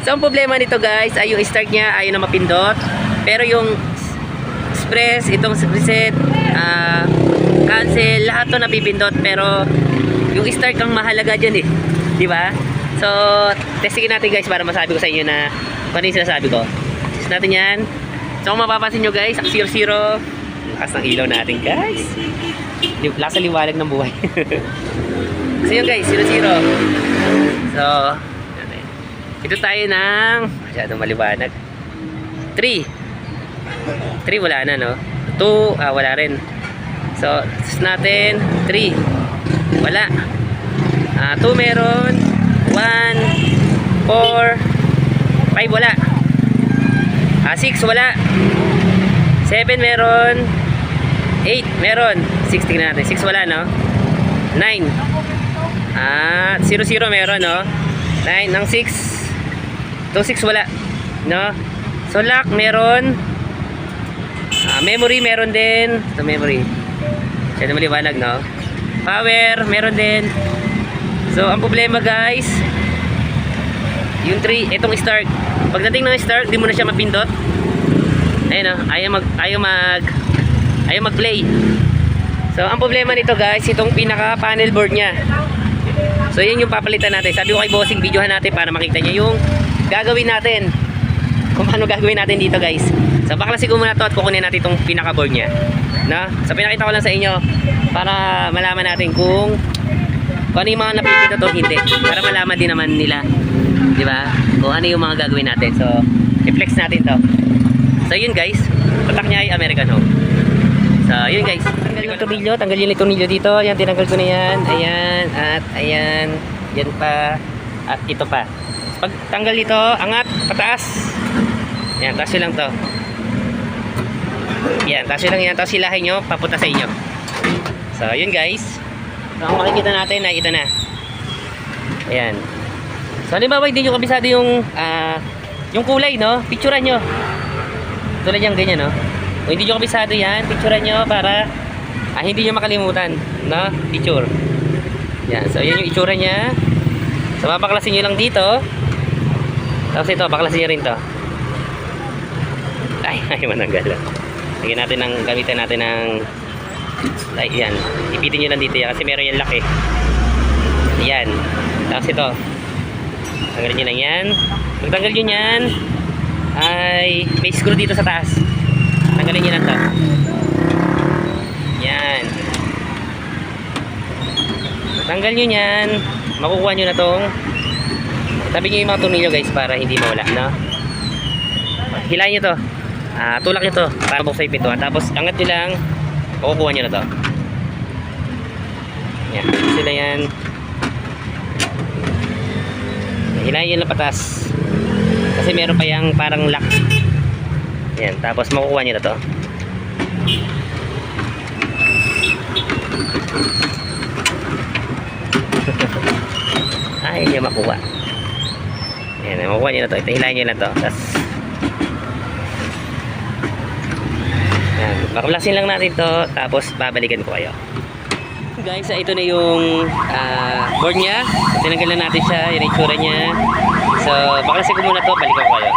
So ang problema nito guys ay yung start niya ayaw na mapindot. Pero yung express, itong reset, cancel, lahat to napipindot. Pero yung start kang mahalaga dyan eh. Di ba? So testingin natin guys para masabi ko sa inyo na kung ano yung sinasabi ko. Test natin yan. So kung mapapansin nyo guys, 0-0. Lakas ng ilaw natin guys. Lakas ng liwanag ng buhay. So yun guys, 0-0. So ito tayo ng masyadong maliwanag. 3 wala na no. 2 wala rin. So test natin 3 wala. 2 meron. 1 4 5 wala. 6 wala. 7 meron. 8 meron. 6 tingnan natin. 6 wala no. 9 0-0 meron no. 9 ng 6 2-6 wala no. So lock meron. Memory meron din. So memory siya na maliwanag no. Power meron din. So ang problema guys yung 3, itong start. Pagdating ng start di mo na siya mapindot. Ayun no. Ayaw mag play. So ang problema nito guys itong pinaka panel board nya. So yun yung papalitan natin. Sabi ko kay bossing videohan natin para makita niya yung gagawin natin. Kung paano gagawin natin dito guys. So baklasin ko muna to at kukunin natin itong pinaka board nya no? So pinakita ko lang sa inyo para malaman natin kung ano yung mga napipindot o hindi. Para malaman din naman nila, di ba? Kung ano yung mga gagawin natin. So i-flex natin to. So yun guys, patak niya ay American Home. So yun guys, tanggal yung tornilyo, tanggal yung tornilyo dito. Yan, tinanggal ko na yan. Ayan, at ayan. Yan pa, at ito pa. Pag tanggal dito, angat, pataas. Yan, taas lang to. Yan, taas lang yan. Tapos hilahin nyo, papunta sa inyo. So yun guys. So ang makikita natin ay ito na. Ayan. So halimbawa hindi nyo kabisado yung kulay no, picturean nyo. Tulad yung ganyan no. Kung hindi nyo kabisado yan, picturean nyo para hindi nyo makalimutan no, picture. Yan, so yan yung itsura nya. So babaklasin nyo lang dito. Tapos ito, baklasin nyo rin to. Ay mananggal. Lagyan natin ng, gamitan natin ng yan, ipitin nyo lang dito yan kasi meron yung lock eh. Yan. Tapos ito, tanggalin nyo lang yan. Pag tanggal nyo yan ay may screw dito sa taas. Tanggalin nyo lang to. Yan. Tanggal nyo yan, makukuha nyo na tong, tabi nyo yung mga tornilyo guys para hindi mawala no? Hilahin nyo to, tulak nyo to para buksan yung pintuan. Tapos angat nyo lang, makukuha nyo na to. Yan, sila yan. Hilahin nyo lang patas kasi meron pa yung parang lock. Yan, tapos makukuha nyo na to. Ay, hindi makuha. Yan, makukuha nyo na to. Ito, hilahin nyo na to. Tapos yan, baklasin lang natin to. Tapos babalikan ko kayo. Guys, ito na yung board nya. Tinanggal na natin siya. Yung itsura nya. So, baklasin ko muna to. Balikan ko kayo.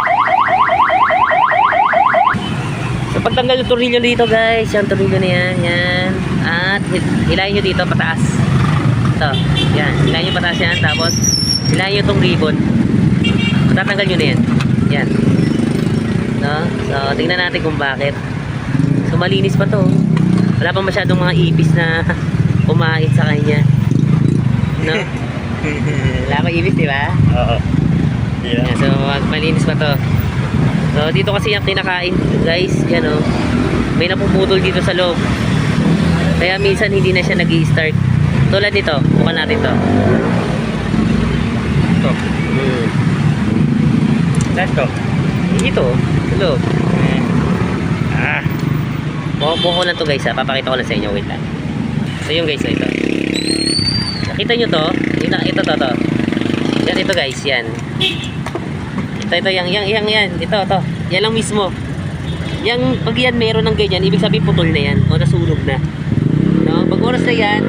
So, pagtanggal yung tornilyo dito guys. Yung tornilyo na yan. Yan. At hilahin nyo dito pataas. Ito. Yan. Hilahin nyo pataas yan. Tapos hilahin nyo itong ribbon. Tatanggal nyo na yan. Yan. No? So, tingnan natin kung bakit. So, malinis pa to. Wala pang masyadong mga ipis na kumahit sa kanya. No? Wala pang ipis, di ba? Oo. Yeah. Yan, so, malinis pa to. So, dito kasi yung kinakain, guys. Yan, oh. May napuputol dito sa loob. Kaya minsan hindi na siya nag-i-start. Tulad nito. Bukan natin to. Ito. Ito. Ito, sa loob. Buko lang to guys ha. Papakita ko lang sa inyo. Wait lang. So yung guys, ito. Nakita nyo to? Ito to. Yan, ito guys. Yan. Ito, yan. Ito. Yan lang mismo. Yang, pag yan meron ng ganyan, ibig sabihin putol na yan. O nasunog na. No? Pag oras na yan,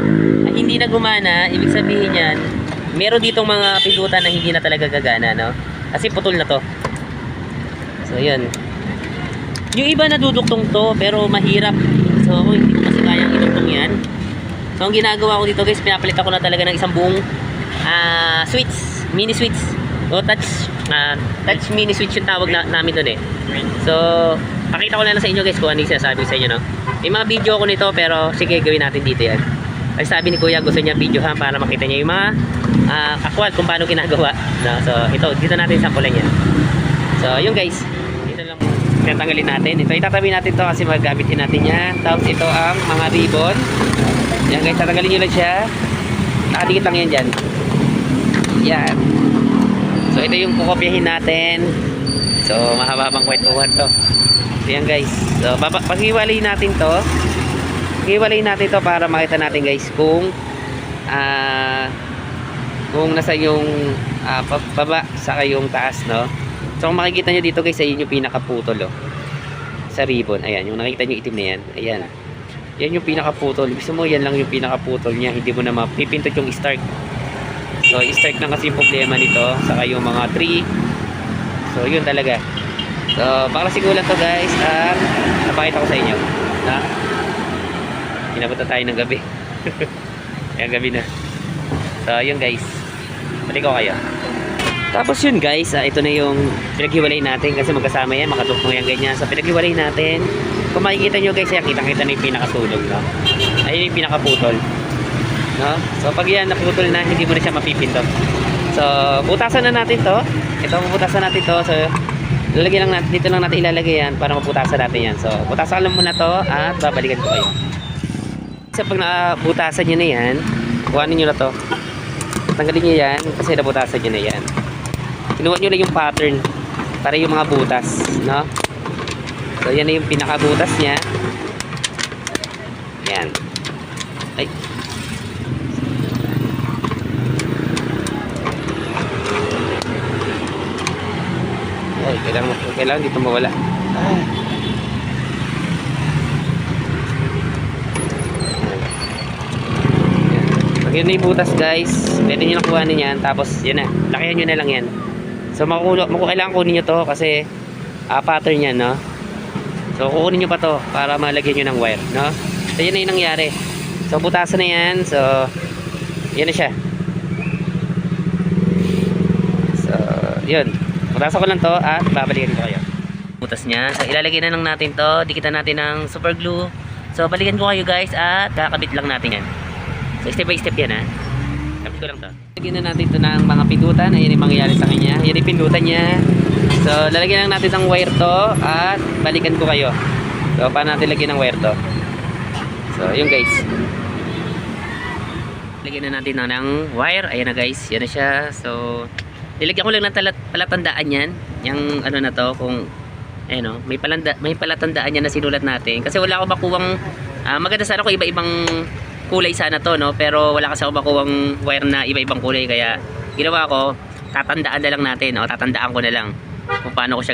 hindi na gumana, ibig sabihin yan, meron ditong mga pindutan na hindi na talaga gagana, no? Kasi putol na to. So yun. Yung iba naduduktong to pero mahirap. So ako hindi ko kasi kayang iduktong yan. So ang ginagawa ko dito guys, pinapalit ako na talaga ng isang buong switch, mini switch. O touch mini switch yung tawag namin doon eh. So pakita ko na lang sa inyo guys kung ano yung sinasabi ko sa inyo, no. May mga video ako nito pero sige gawin natin dito yan. Kasi sabi ni Kuya gusto niya video ha para makita niya yung mga akwal kung paano ginagawa, no? So ito dito natin sampulan yan. So yun guys, dito lang tatanggalin natin. Ito itatabi natin to kasi magagamit din natin yan. Tapos ito ang mga ribbon. Yan guys, tatanggalin nyo lang siya. Nakadikit lang yan dyan. Yan. So ito yung kukopyahin natin. So mahababang kwentuhan to. So yan guys. So pag-iwalay natin to. Pag-iwalay natin to para makita natin guys kung nasa yung baba sa yung taas, no. So kung makikita nyo dito guys, ayun yung pinakaputol, oh. Sa ribbon, ayan, yung nakikita nyo itim na yan, ayan. Yan yung pinakaputol. Gusto mo yan lang yung pinakaputol niya, hindi mo na mapipintot yung start. So start lang kasi yung problema nito, saka yung mga tree. So yun talaga. So para sigulan to guys, napakita ko sa inyo na pinapunta tayo ng gabi. Ayan, gabi na. So yun guys, balik ko kayo. Tapos yun guys, ito na yung pinaghiwalay natin kasi magkasama yan, makatugtong yan ganyan. So pinaghiwalay natin. Kung makikita nyo guys, kitang-kita na yung pinakasunog, no? Ayun yung pinakaputol, no? So pag yan naputol na, hindi mo na siya mapipindot. So butasan na natin to. Ito, butasan natin to. So lalagyan lang natin, dito lang natin ilalagay yan para maputasan natin yan. So butasan lang muna to at babalikan ko kayo. So pag nabutasan nyo na yan, kuhanin nyo na to. Tanggalin nyo yan kasi nabutasan nyo na yan. Kinuha nyo lang yung pattern para yung mga butas, no? So yan na yung pinakabutas niya. Yan. Ay. Ay, kailangan dito mawala. Ay. Pag yun na yung butas guys, pwede nyo na kuhanin yan. Tapos yan na, lakihan nyo na lang yan. So kailangan kunin nyo to kasi pattern yan, no? So kukunin nyo pa to para malagyan nyo ng wire, no? So yan na yung nangyari. So butasan na yan. So yan na siya. So yun, butasan ko lang to at babalikan ko kayo. Butas niya. So ilalagay na lang natin to. Dikitan natin ng super glue. So balikan ko kayo guys at kakabit lang natin yan. So step by step yan, ha. Kapit ko lang to. Lagyan na natin to ng mga pindutan. Ayan yung mangyayari sa kanya. Ayan yung pindutan niya. So lalagyan lang natin ng wire to at balikan ko kayo. So paano natin lagyan ng wire to? So yun guys. Lagyan na natin ng wire. Ayan na guys. Yan na siya. So nilagyan ko lang ng palatandaan yan. Yung ano na to, kung ayun, may palatandaan yan na sinulat natin. Kasi wala ako makuwang maganda sana kung iba-ibang kulay sana to, no? Pero wala kasi ako makuwang wire na iba-ibang kulay. Kaya ginawa ko, tatandaan na lang natin, no? Tatandaan ko na lang kung paano ko siya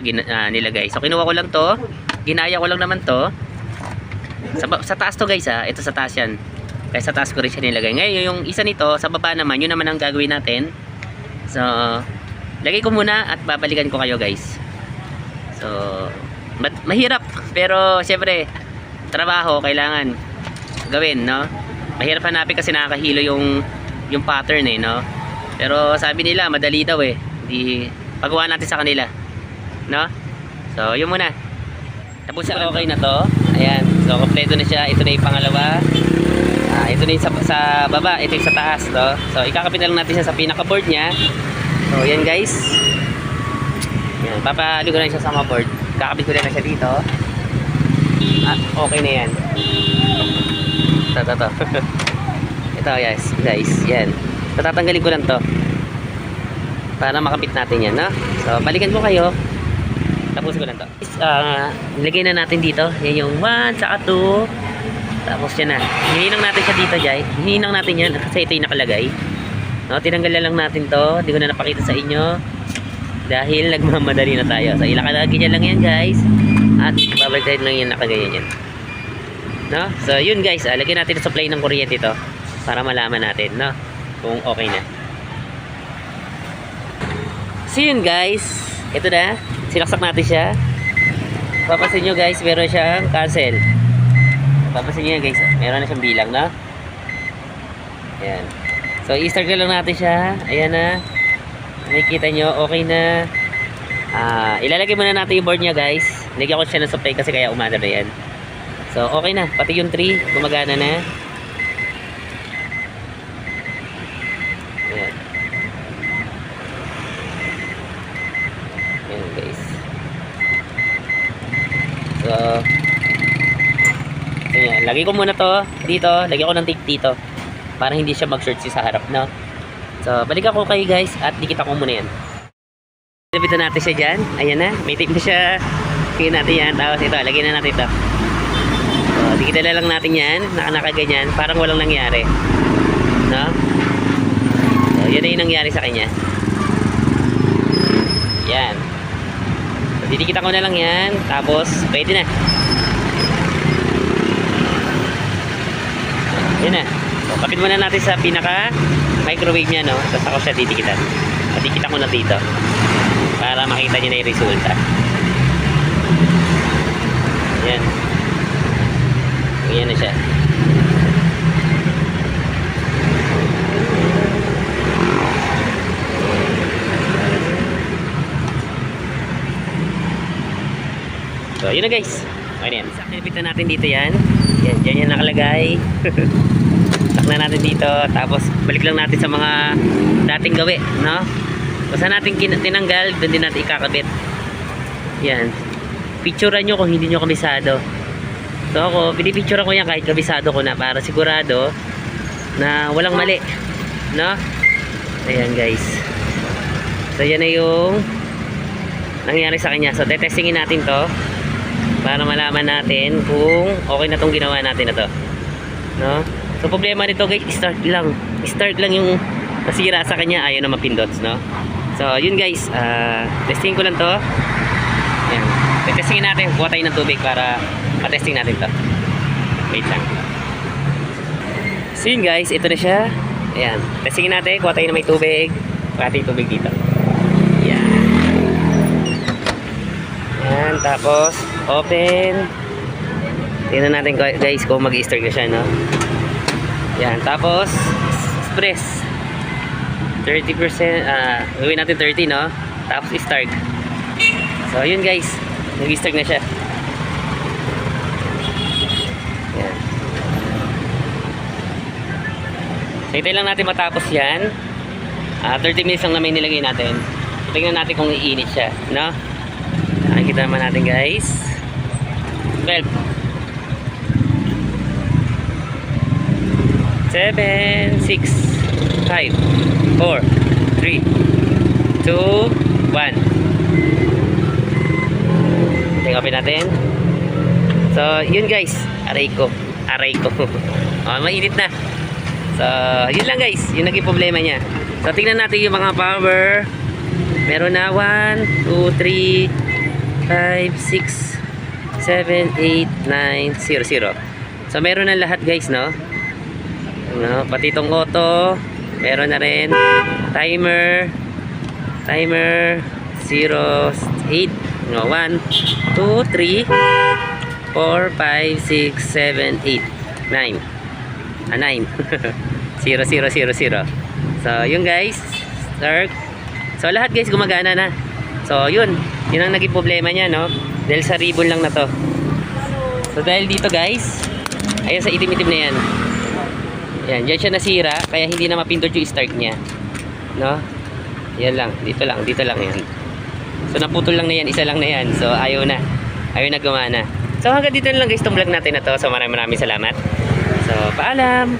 nilagay. So kinuha ko lang to, ginaya ko lang naman to sa taas to guys, ha. Ito sa taas yan, kaya sa taas ko rin siya nilagay. Ngayon yung isa nito sa baba naman, yun naman ang gagawin natin. So lagay ko muna at babalikan ko kayo guys. So mahirap pero syempre trabaho kailangan gawin, no? Mahirap hanapin kasi nakakahilo yung pattern, eh, no? Pero sabi nila madali daw, eh. Di pagawa natin sa kanila, no? So yun muna. Tapos okay na to. Ayan. So kompleto na siya. Ito na yung pangalawa. Ito na yung sa baba. Ito yung sa taas, no? So ikakapit na lang natin siya sa pinaka-board niya. So yan guys. Yan. Papalo ko na siya sa mga board. Kakapit ko na siya dito. Okay na yan. Ito. Ito guys. Yan. So tatanggalin ko lang to para makapit natin yan, no? So balikan ko kayo. Tapos ko lang to. Nilagay na natin dito. Yan yung 1 saka 2. Tapos yan na. Hininang natin siya dito, Jai. Hininang natin yan kasi ito yung nakalagay. No, tinanggal na lang natin to. Hindi ko na napakita sa inyo dahil nagmamadali na tayo. So ilakalagay niya lang yan guys. At babalik lang yan nakaganyan yan. No? So yun guys, lagyan natin sa supply ng kuryente ito para malaman natin, no, kung okay na. So yun guys, ito na, sinaksak natin siya. Papansin nyo guys, meron siyang cancel. Papansin nyo guys, meron na siyang bilang, no? Ayan. So i-start na lang natin siya. Ayan na. Nakikita nyo, okay na. Ilalagay muna natin yung board niya guys. Nilagyan ko siya ng supply kasi kaya umanda na yan. So okay na, pati yung 3 gumagana na. Ayan. Ayan guys. So ayan, lagay ko muna to dito, lagyan ko ng tape dito para hindi siya mag-short sa harap, no? So balik ako kayo guys at dikita ko muna yan. Lapitan natin siya dyan. Ayan na, may tape na siya. Tingnan natin yan, tapos ito, lagyan na natin ito. So dikita na lang natin yan, nakaganyan, parang walang nangyari, no? So yan na yung nangyari sa kanya. Yan. So didikita ko na lang yan, tapos pwede na. Yan na. So kapit muna natin sa pinaka microwave niya, no? Tapos ako siya didikitan. Dikita ko na dito para makita niyo na yung resulta. Yan. Yan na siya. So yun na guys. Okay yan. Sakinipitan natin dito yan. Yan, dyan yan nakalagay. Lock na natin dito. Tapos balik lang natin sa mga dating gawi, no? Kung saan natin tinanggal, doon din natin ikakabit. Yan. Picturean nyo kung hindi nyo kabisado. So ako, pinipicturean ko yan kahit kabisado ko na para sigurado na walang mali, no? Ayan guys. So yan na yung nangyari sa kanya. So tetestingin natin to para malaman natin kung okay na tong ginawa natin na to, no? So problema nito guys, start lang yung nasira sa kanya, ayaw na mapindots, no? So yun guys, testing ko lang to. Ayan, testingin natin, kuha tayo ng tubig para matesting natin to. Wait lang. So yun guys, ito na siya. Ayan, testingin natin, kuha tayo na may tubig. Kuha tayo tubig dito. Ayan. Ayan, tapos open. Tingnan natin guys kung mag-start na siya, no? Ayan, tapos express 30%, gawin natin 30, no? Tapos start. So yun guys, nag-start na siya. Ayan. So hintay lang natin matapos yan. 30 minutes lang naman nilagay natin. So, tingnan natin kung iinit siya, no? Nakikita naman natin guys. 12 7, 6, 5, 4, 3, 2, 1. Tingnan natin. So, yun guys. Aray ko. Mainit na. So, yun lang guys. Yun naging problema niya. So, tingnan natin yung mga power. Meron na 1, 2, 3, 5, 6, 7, 8, 9, 0, 0. So, meron na lahat guys, no? No, pati itong auto meron na rin. Timer 0, 8, no, 1, 2, 3, 4, 5, 6, 7, 8, 9. 9 0, 0, 0, 0. So yun guys, start. So lahat guys gumagana na. So yun ang naging problema niya, no? Dahil sa ribbon lang na to. So dahil dito guys, ayan sa itim-itim na yan. Yan, dyan siya nasira, kaya hindi na mapindot yung start niya, no? Yan lang, dito lang yan. So naputol lang na yan, isa lang na yan. So ayaw na gumana. So hanggang dito na lang guys itong vlog natin na to. So maraming salamat. So paalam.